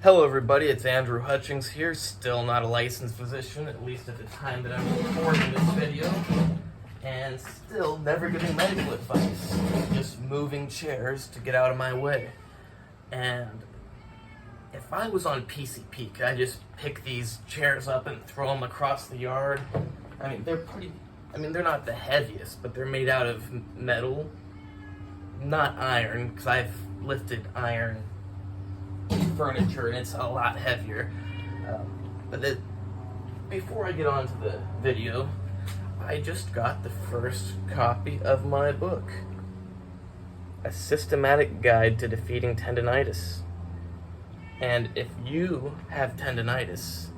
Hello everybody, it's Andrew Hutchings here, still not a licensed physician, at least at the time that I'm recording this video, and still never giving medical advice, just moving chairs to get out of my way. And if I was on PCP, could I just pick these chairs up and throw them across the yard? I mean, they're not the heaviest, but they're made out of metal, not iron, because I've lifted iron furniture and it's a lot heavier. Before I get on to the video, I just got the first copy of my book, A Systematic Guide to Defeating Tendinitis. And if you have tendinitis,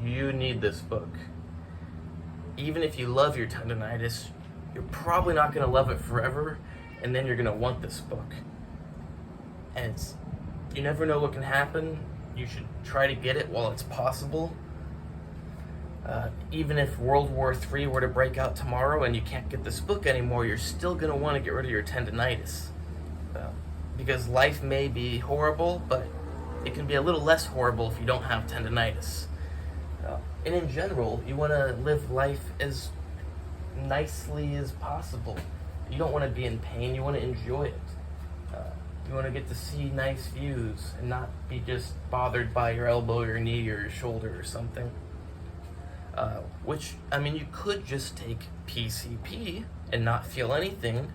you need this book. Even if you love your tendinitis, you're probably not going to love it forever, and then you're going to want this book. And you never know what can happen. You should try to get it while it's possible. Even if World War III were to break out tomorrow and you can't get this book anymore, you're still going to want to get rid of your tendinitis. Because life may be horrible, but it can be a little less horrible if you don't have tendinitis. And in general, you want to live life as nicely as possible. You don't want to be in pain, you want to enjoy it. You want to get to see nice views and not be just bothered by your elbow, your knee, or your shoulder or something. You could just take PCP and not feel anything,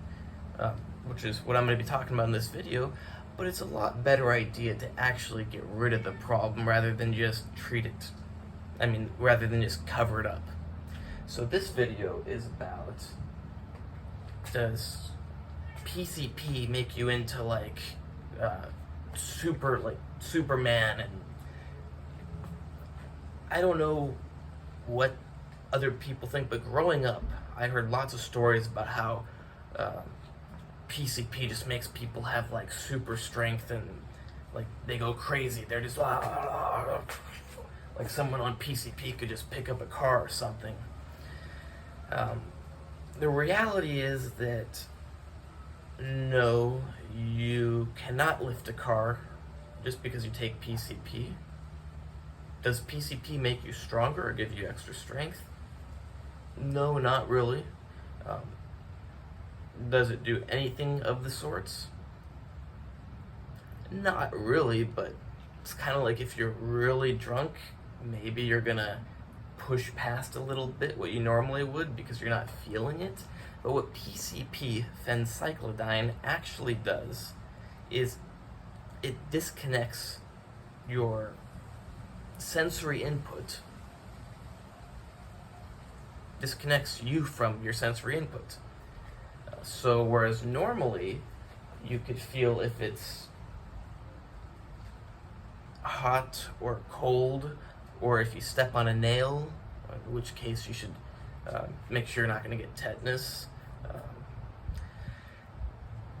which is what I'm going to be talking about in this video, but it's a lot better idea to actually get rid of the problem rather than just treat it. Rather than just cover it up. So this video is about, does PCP make you into Superman? And I don't know what other people think, but growing up I heard lots of stories about how PCP just makes people have super strength and they go crazy. They're just like someone on PCP could just pick up a car or something. The reality is that no, you cannot lift a car just because you take PCP. Does PCP make you stronger or give you extra strength? No, not really. Does it do anything of the sorts? Not really, but it's kind of like if you're really drunk, maybe you're gonna push past a little bit what you normally would because you're not feeling it. But what PCP, phencyclidine, actually does is it disconnects your sensory input, disconnects you from your sensory input. So whereas normally you could feel if it's hot or cold, or if you step on a nail, in which case you should make sure you're not going to get tetanus.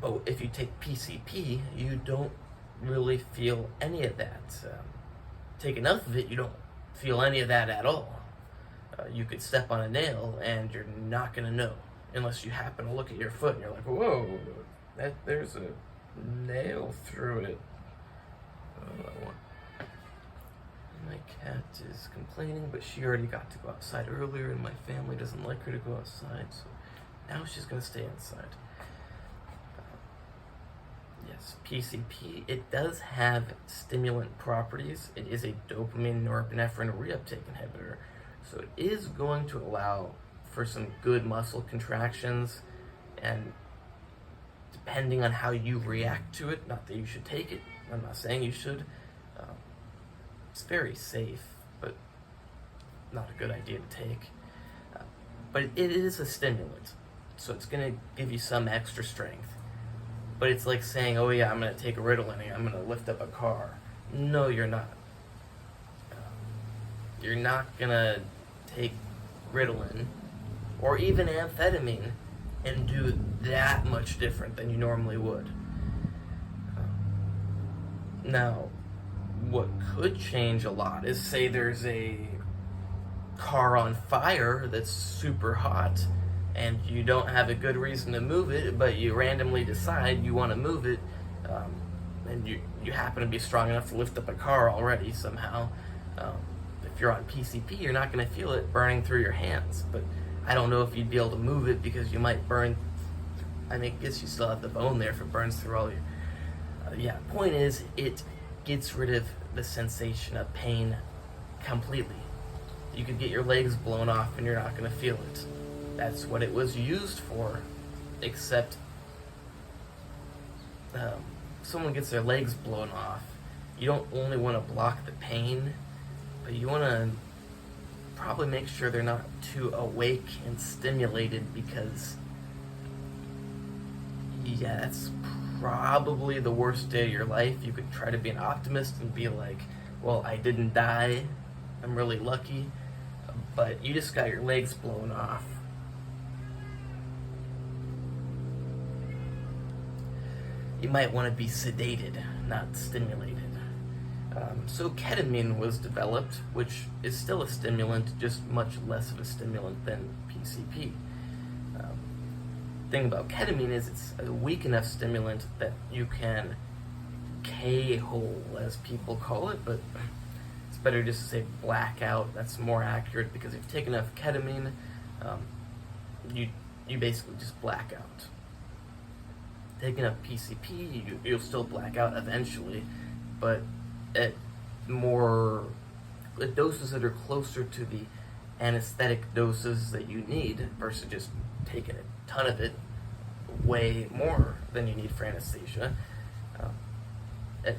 But if you take PCP, you don't really feel any of that. Take enough of it, you don't feel any of that at all. You could step on a nail and you're not going to know, unless you happen to look at your foot and you're like, whoa, there's a nail through it. My cat is complaining, but she already got to go outside earlier, and my family doesn't like her to go outside, so now she's going to stay inside. Yes, PCP, it does have stimulant properties. It is a dopamine norepinephrine reuptake inhibitor, so it is going to allow for some good muscle contractions, and depending on how you react to it, not that you should take it, I'm not saying you should, it's very safe, but not a good idea to take. But it is a stimulant, so it's going to give you some extra strength. But it's like saying, oh yeah, I'm going to take a Ritalin and I'm going to lift up a car. No, you're not. You're not going to take Ritalin or even amphetamine and do that much different than you normally would. Now, what could change a lot is, say there's a car on fire that's super hot and you don't have a good reason to move it, but you randomly decide you want to move it, and you happen to be strong enough to lift up a car already somehow. If you're on PCP, you're not going to feel it burning through your hands, but I don't know if you'd be able to move it because you might burn. I mean, I guess you still have the bone there if it burns through all your. Point is, it gets rid of the sensation of pain completely. You could get your legs blown off and you're not going to feel it. That's what it was used for, except someone gets their legs blown off. You don't only want to block the pain, but you want to probably make sure they're not too awake and stimulated, because that's probably the worst day of your life. You could try to be an optimist and be like, well, I didn't die, I'm really lucky, but you just got your legs blown off. You might want to be sedated, not stimulated. So ketamine was developed, which is still a stimulant, just much less of a stimulant than PCP. Thing about ketamine is it's a weak enough stimulant that you can K-hole, as people call it, but it's better just to say blackout. That's more accurate, because if you take enough ketamine, you basically just black out. Taking enough PCP, you'll still black out eventually, but at doses that are closer to the anesthetic doses that you need, versus just taking a ton of it, way more than you need for anesthesia. At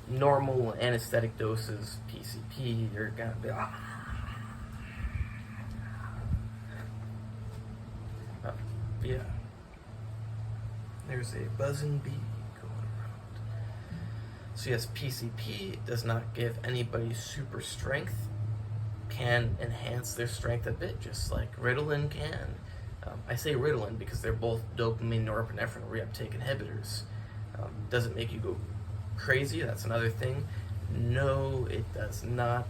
normal anesthetic doses, PCP, you're gonna be yeah. There's a buzzing bee going around. So yes, PCP does not give anybody super strength. Can enhance their strength a bit, just like Ritalin can. I say Ritalin because they're both dopamine, norepinephrine reuptake inhibitors. Does it make you go crazy? That's another thing. No, it does not.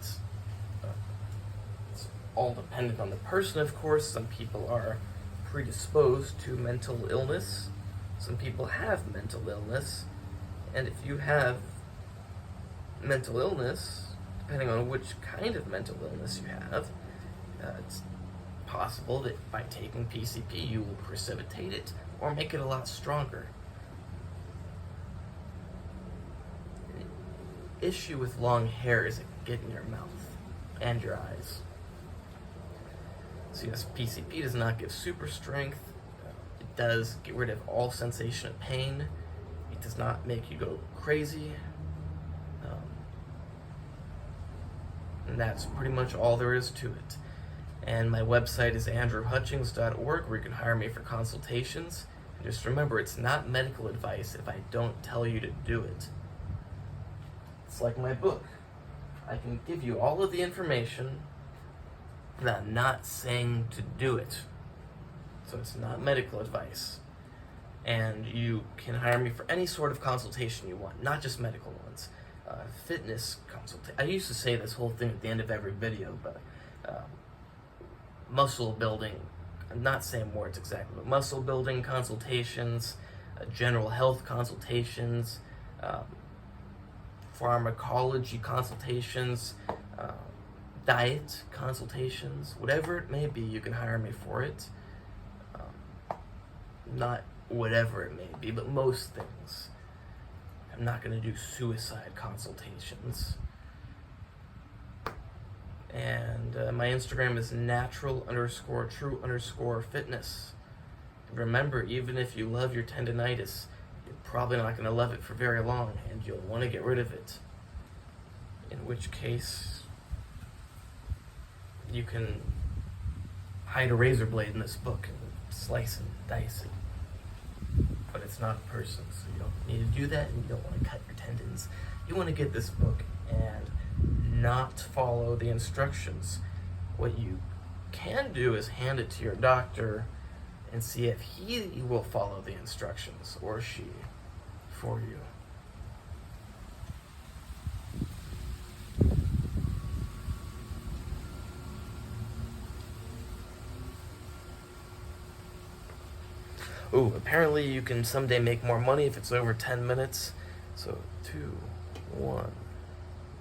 It's all dependent on the person, of course. Some people are predisposed to mental illness. Some people have mental illness. And if you have mental illness, depending on which kind of mental illness you have, it's possible that by taking PCP you will precipitate it or make it a lot stronger. The issue with long hair is it can get in your mouth and your eyes. So yes, PCP does not give super strength. It does get rid of all sensation of pain. It does not make you go crazy. And that's pretty much all there is to it. And my website is andrewhutchings.org, where you can hire me for consultations. And just remember, it's not medical advice if I don't tell you to do it. It's like my book. I can give you all of the information, but I'm not saying to do it. So it's not medical advice. And you can hire me for any sort of consultation you want, not just medical ones. Fitness consultation. I used to say this whole thing at the end of every video, but muscle building, I'm not saying words exactly, but muscle building consultations, general health consultations, pharmacology consultations, diet consultations, whatever it may be, you can hire me for it. Not whatever it may be, but most things. I'm not going to do suicide consultations. And my Instagram is natural_true_fitness. Remember, even if you love your tendinitis, you're probably not going to love it for very long, and you'll want to get rid of it. In which case, you can hide a razor blade in this book and slice and dice it. But it's not a person, so you don't need to do that, and you don't want to cut your tendons. You want to get this book and not follow the instructions. What you can do is hand it to your doctor and see if he will follow the instructions, or she, for you. Ooh, apparently you can someday make more money if it's over 10 minutes. So 2, 1.